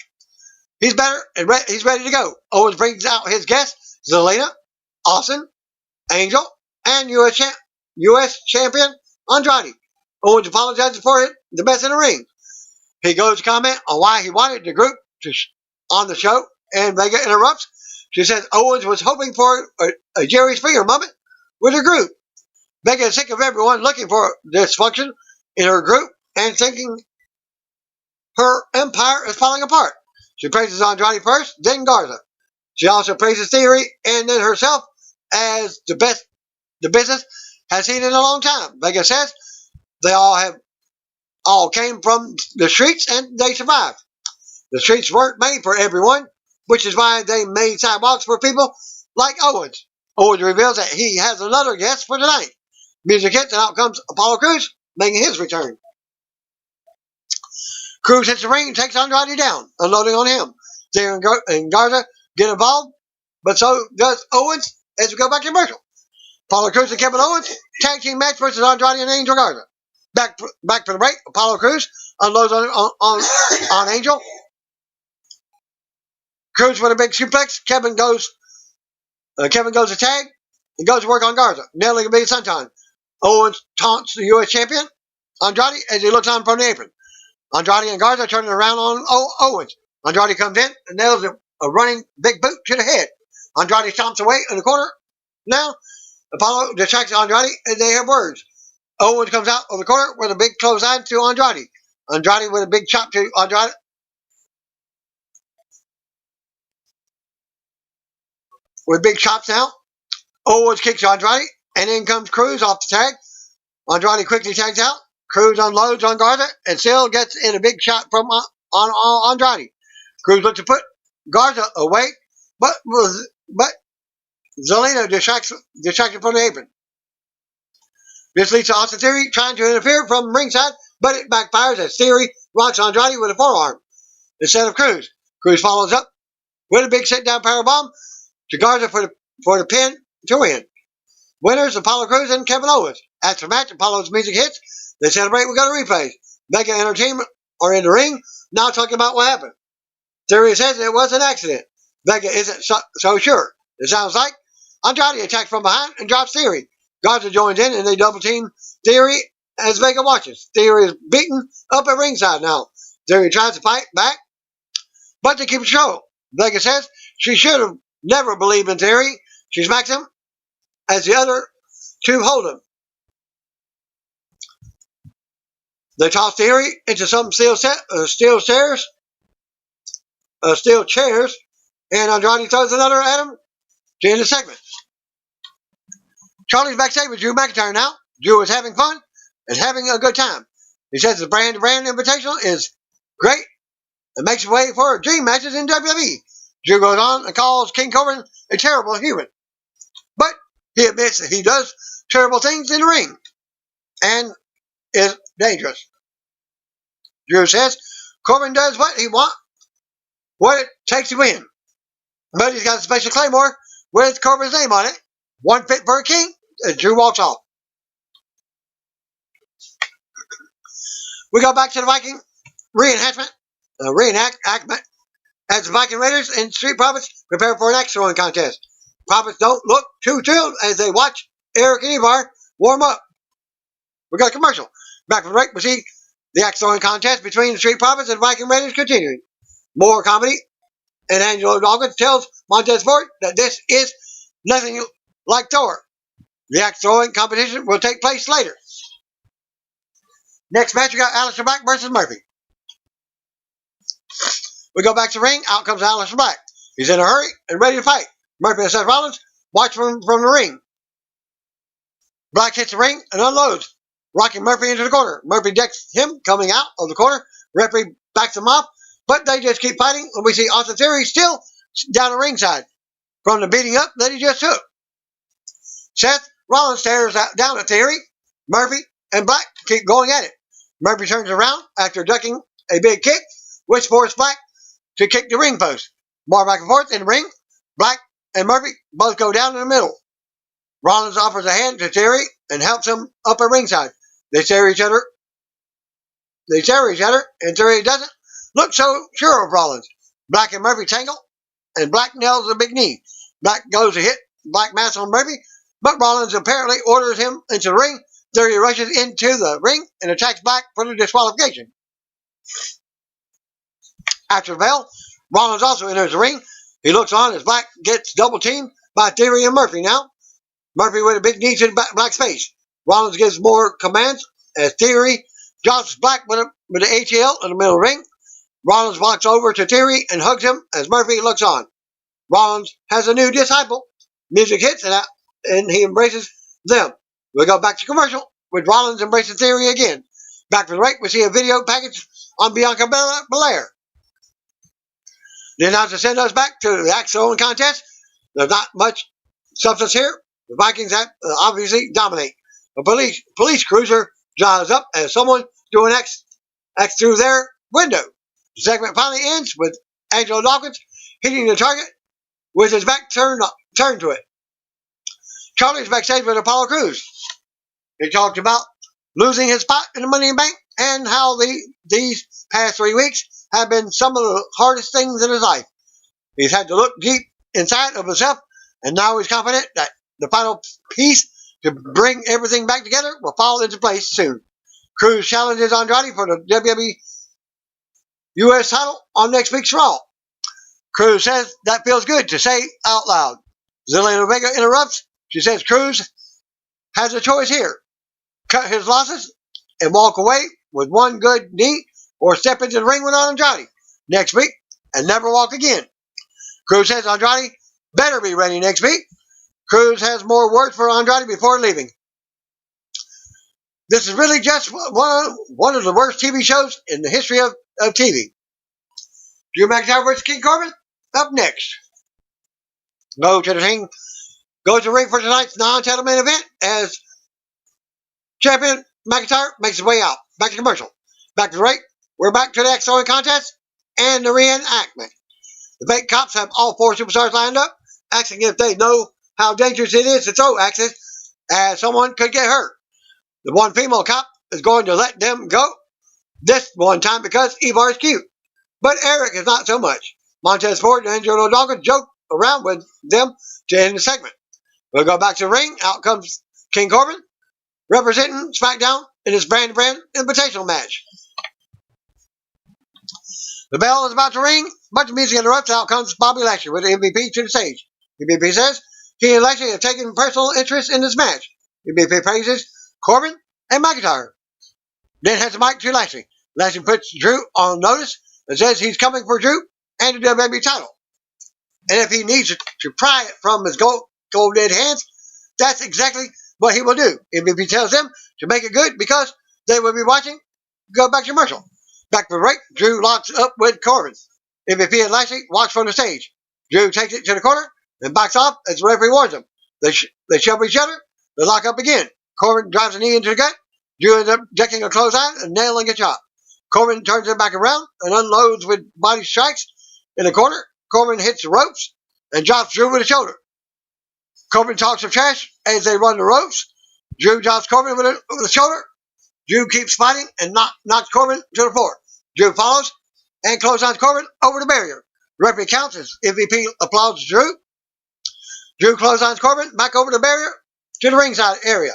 He's better and he's ready to go. Owens brings out his guests, Zelina, Austin, Angel, and U.S. champion Andrade. Owens apologizes for it, the best in the ring. He goes to comment on why he wanted the group on the show, and Vega interrupts. She says Owens was hoping for a Jerry Springer moment with her group. Vega is sick of everyone looking for dysfunction in her group and thinking her empire is falling apart. She praises Andrade first, then Garza. She also praises Theory and then herself as the best the business has seen in a long time. Vega says they all came from the streets and they survived. The streets weren't made for everyone, which is why they made sidewalks for people like Owens. Owens reveals that he has another guest for tonight. Music hits and out comes Apollo Crews making his return. Cruz hits the ring and takes Andrade down, unloading on him. Theory and Garza get involved, but so does Owens as we go back to commercial. Apollo Crews and Kevin Owens, tag team match versus Andrade and Angel Garza. Back for the break, Apollo Crews unloads on Angel. Crews with a big suplex. Kevin goes to tag and goes to work on Garza, nailing a big senton. Owens taunts the U.S. champion, Andrade, as he looks on from the apron. Andrade and Garza turning around on Owens. Andrade comes in and nails a running big boot to the head. Andrade stomps away in the corner. Now, Apollo distracts Andrade and they have words. Owens comes out of the corner with a big clothesline to Andrade. Andrade with a big chop to Andrade. With big chops now. Owens kicks Andrade, and in comes Cruz off the tag. Andrade quickly tags out. Cruz unloads on Garza, and still gets in a big shot from on Andrade. Cruz looks to put Garza away, but Zelina distracted from the apron. This leads to Austin Theory trying to interfere from ringside, but it backfires as Theory rocks Andrade with a forearm instead of Cruz. Cruz follows up with a big sit-down powerbomb to Garza for the pin to win. Winners, Apollo Crews and Kevin Owens. After the match, Apollo's music hits. They celebrate with got a replay. Becky and her team are in the ring, now talking about what happened. Theory says it was an accident. Becky isn't so sure. It sounds like Andrade attacks from behind and drops Theory. Garza joins in and they double team Theory as Becky watches. Theory is beaten up at ringside now. Theory tries to fight back, but they keep control. Becky says she should have never believed in Theory. She smacks him as the other two hold him. They toss Theory into some steel chairs, and Andrade throws another at him to end the segment. Charlie's backstage with Drew McIntyre now. Drew is having fun and having a good time. He says the brand invitational is great and makes way for dream matches in WWE. Drew goes on and calls King Corbin a terrible human. But he admits that he does terrible things in the ring and is dangerous. Drew says Corbin does what he wants, what it takes to win. But he's got a special Claymore with Corbin's name on it. One fit for a king, as Drew walks off. We go back to the Viking reenactment as the Viking Raiders and Street Profits prepare for an axe throwing contest. Profits don't look too thrilled as they watch Eric and Ivar warm up. We got a commercial. Back from the break, we see the axe throwing contest between the Street Profits and Viking Raiders continuing. More comedy, and Angelo Dawkins tells Montez Ford that this is nothing like Thor. The axe throwing competition will take place later. Next match, we got Aleister Black versus Murphy. We go back to the ring. Out comes Aleister Black. He's in a hurry and ready to fight. Murphy and Seth Rollins watch from the ring. Black hits the ring and unloads, rocking Murphy into the corner. Murphy decks him coming out of the corner. Referee backs him off, but they just keep fighting, and we see Austin Theory still down the ringside from the beating up that he just took. Seth Rollins stares down at Theory. Murphy and Black keep going at it. Murphy turns around after ducking a big kick, which forced Black to kick the ring post. More back and forth in the ring. Black and Murphy both go down in the middle. Rollins offers a hand to Theory and helps him up at ringside. They stare at each other, and Theory doesn't look so sure of Rollins. Black and Murphy tangle, and Black nails a big knee. Black goes to hit Black Mass on Murphy, but Rollins apparently orders him into the ring. Theory rushes into the ring and attacks Black for the disqualification. After the bell, Rollins also enters the ring. He looks on as Black gets double teamed by Theory and Murphy now. Murphy with a big knee to Black's face. Rollins gives more commands as Theory drops Black with the ATL in the middle of the ring. Rollins walks over to Theory and hugs him as Murphy looks on. Rollins has a new disciple. Music hits and he embraces them. We go back to commercial with Rollins embracing Theory again. Back from the break, we see a video package on Bianca Belair. The announcer sends us back to the axe throwing contest. There's not much substance here. The Vikings obviously dominate. A police cruiser drives up as someone doing X through there window. The segment finally ends with Angelo Dawkins hitting the target with his back turned to it. Charlie's backstage with Apollo Crews. He talked about losing his spot in the Money in the Bank and how these past 3 weeks have been some of the hardest things in his life. He's had to look deep inside of himself, and now he's confident that the final piece to bring everything back together will fall into place soon. Crews challenges Andrade for the WWE US title on next week's Raw. Crews says that feels good to say out loud. Zelina Vega interrupts. She says Crews has a choice here. Cut his losses and walk away with one good knee, or step into the ring with Andrade next week and never walk again. Crews says Andrade better be ready next week. Crews has more words for Andrade before leaving. This is really just one of the worst TV shows in the history of TV. Drew McIntyre vs. King Corbin up next. Go to the ring for tonight's non-title main event as champion McIntyre makes his way out. Back to commercial. Back to the ring. We're back to the X-Throwing contest and the reenactment. The fake cops have all 4 superstars lined up, asking if they know how dangerous it is to throw axes, as someone could get hurt. The one female cop is going to let them go this one time because Ivar is cute. But Eric is not so much. Montez Ford and Angelo Dawkins joke around with them to end the segment. We'll go back to the ring. Out comes King Corbin, representing SmackDown in his brand-to-brand invitational match. The bell is about to ring, but the music interrupts. Out comes Bobby Lashley with the MVP to the stage. The MVP says he and Lashley have taken personal interest in this match. The MVP praises Corbin and McIntyre. Then has the mic to Lashley. Lashley puts Drew on notice and says he's coming for Drew and the WWE title. And if he needs to pry it from his gold-dead hands, that's exactly what he will do. MVP tells them to make it good because they will be watching. Go back to commercial. Back to the break. Drew locks up with Corbin. MVP and Lashley watch from the stage. Drew takes it to the corner and backs off as the referee warns them. They shove each other. They lock up again. Corbin drives a knee into the gut. Drew ends up decking a clothesline and nailing a chop. Corbin turns him back around and unloads with body strikes. In the corner, Corbin hits the ropes and drops Drew with a shoulder. Corbin talks of trash as they run the ropes. Drew drops Corbin with a shoulder. Drew keeps fighting and knocks Corbin to the floor. Drew follows and clotheslines Corbin over the barrier. The referee counts as MVP applauds Drew. Drew clotheslines Corbin back over the barrier to the ringside area.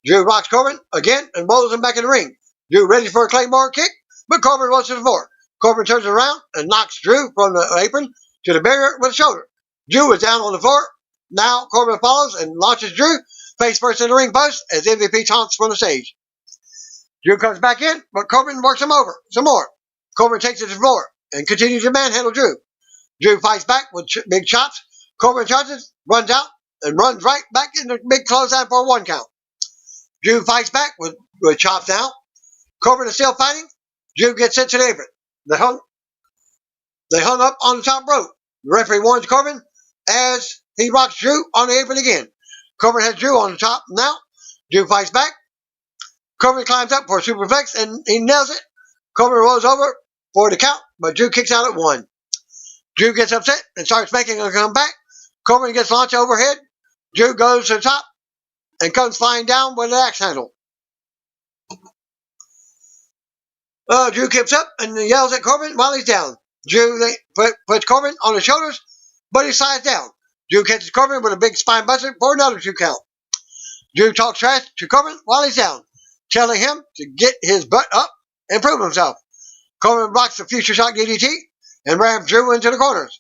Drew rocks Corbin again and rolls him back in the ring. Drew ready for a Claymore kick, but Corbin rolls to the floor. Corbin turns around and knocks Drew from the apron to the barrier with a shoulder. Drew is down on the floor. Now Corbin follows and launches Drew face first in the ring post as MVP taunts from the stage. Drew comes back in, but Corbin works him over some more. Corbin takes it to the floor and continues to manhandle Drew. Drew fights back with big chops. Corbin charges, runs out, and runs right back in the big clothesline for a 1 count. Drew fights back with chops now. Corbin is still fighting. Drew gets sent to the apron. They hung up on the top rope. The referee warns Corbin as he rocks Drew on the apron again. Corbin has Drew on the top now. Drew fights back. Corbin climbs up for a superplex and he nails it. Corbin rolls over for the count, but Drew kicks out at 1. Drew gets upset and starts making a comeback. Corbin gets launched overhead. Drew goes to the top and comes flying down with an axe handle. Drew keeps up and yells at Corbin while he's down. Drew puts Corbin on his shoulders, but he slides down. Drew catches Corbin with a big spine buster for another 2 count. Drew talks trash to Corbin while he's down, telling him to get his butt up and prove himself. Corbin blocks the future shock DDT and rams Drew into the corners.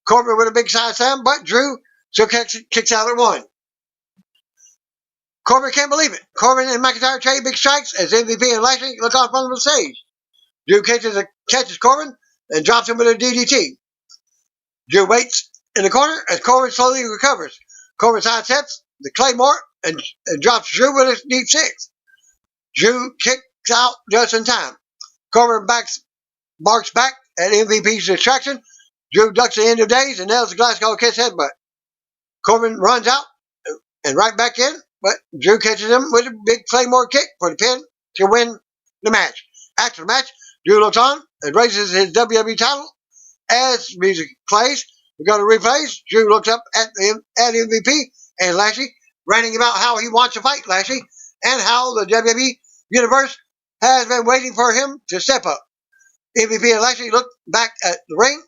Corbin with a big side slam, but Drew still kicks out at 1. Corbin can't believe it. Corbin and McIntyre trade big strikes as MVP and Lashley look off front of the stage. Drew catches Corbin and drops him with a DDT. Drew waits in the corner as Corbin slowly recovers. Corbin sidesteps the Claymore and drops Drew with a deep 6. Drew kicks out just in time. Corbin barks back at MVP's distraction. Drew ducks the end of days and nails the Glasgow Kiss headbutt. Corbin runs out and right back in, but Drew catches him with a big Claymore kick for the pin to win the match. After the match, Drew looks on and raises his WWE title. As music plays, we go to replays. Drew looks up at MVP and Lashley, ranting about how he wants to fight Lashley and how the WWE Universe has been waiting for him to step up. MVP and Lashley look back at the ring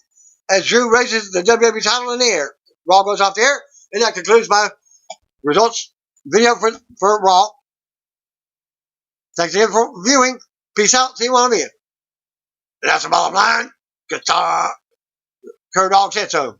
as Drew raises the WWE title in the air. Raw goes off the air, and that concludes my results video for Raw. Thanks again for viewing. Peace out. See you when I'm in. And that's the bottom line. Guitar. Cur Dog said so.